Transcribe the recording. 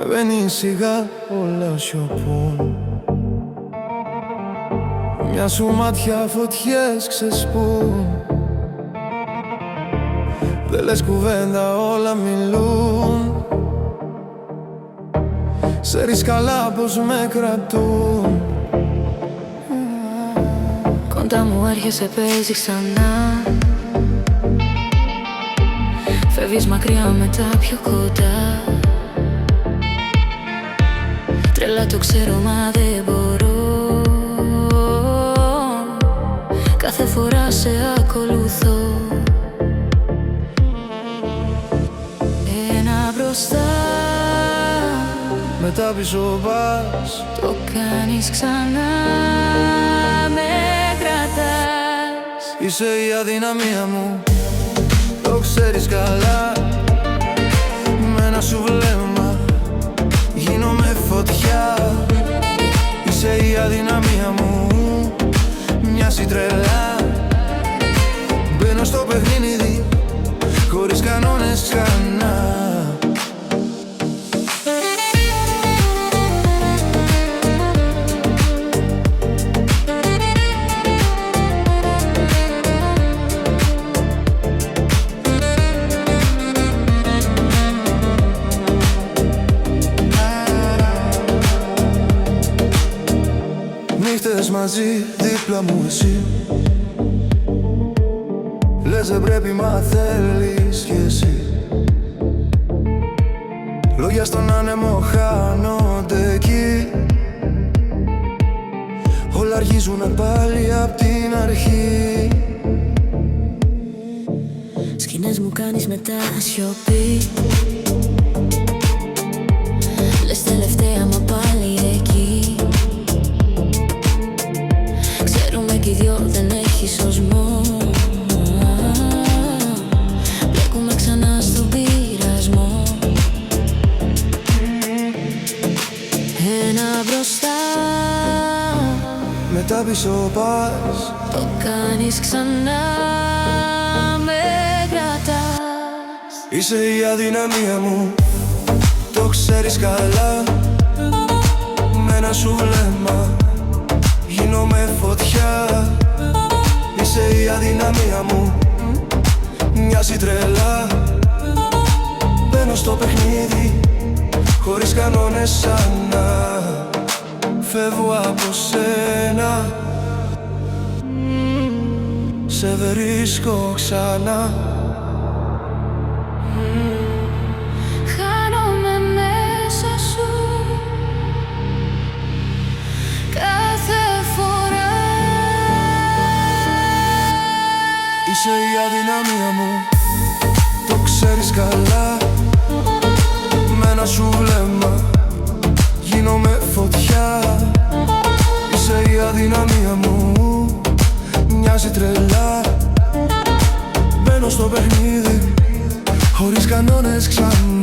Ανεβαίνει σιγά, όλα σιωπούν. Μια σου μάτια φωτιές ξεσπούν. Δεν λες κουβέντα, όλα μιλούν. Ξέρεις καλά πως με κρατούν. Κοντά μου έρχεσαι, παίζει ξανά. Φεύγεις μακριά, μετά πιο κοντά. Τρελά το ξέρω, μα δεν μπορώ. Κάθε φορά σε ακολουθώ. Ένα μπροστά, μετά πίσω πας. το κάνεις ξανά, με κρατάς. Είσαι η αδυναμία μου, το ξέρεις καλά. Με ένα σου βλέμμα γίνομαι φωτιά. Είσαι η αδυναμία μου, μοιάζει τρελά. Μπαίνω στο παιχνίδι, χωρίς κανόνες ξανά. Νύχτες μαζί, δίπλα μου εσύ. Λες δεν πρέπει, μα θέλεις κι εσύ. Λόγια στον άνεμο χάνονται εκεί. Όλα αρχίζουνε πάλι απ' την αρχή. Σκηνές μου κάνεις μετά σιωπή. Λες τελευταία, μα πάλι εκεί. Ξέρουμε κι οι δυο δεν έχει σωσμό. Μπλέκουμε ξανά στον πειρασμό. Ένα μπροστά, μετά πίσω πας. το κάνεις ξανά, με κρατάς. Είσαι η αδυναμία μου, το ξέρεις καλά. Με ένα σου βλέμμα γίνομαι φωτιά. Είσαι η αδυναμία μου, μοιάζει τρελά. Μπαίνω στο παιχνίδι, χωρίς κανόνες ξανά. Φεύγω από σένα, σε βρίσκω ξανά. Χάνομαι μέσα σου κάθε φορά. Είσαι η αδυναμία μου, το ξέρεις καλά. Με ένα σου βλέμμα γίνομαι φωτιά. Είσαι η αδυναμία μου, μοιάζει τρελά. Μπαίνω στο παιχνίδι, χωρίς κανόνες ξανά.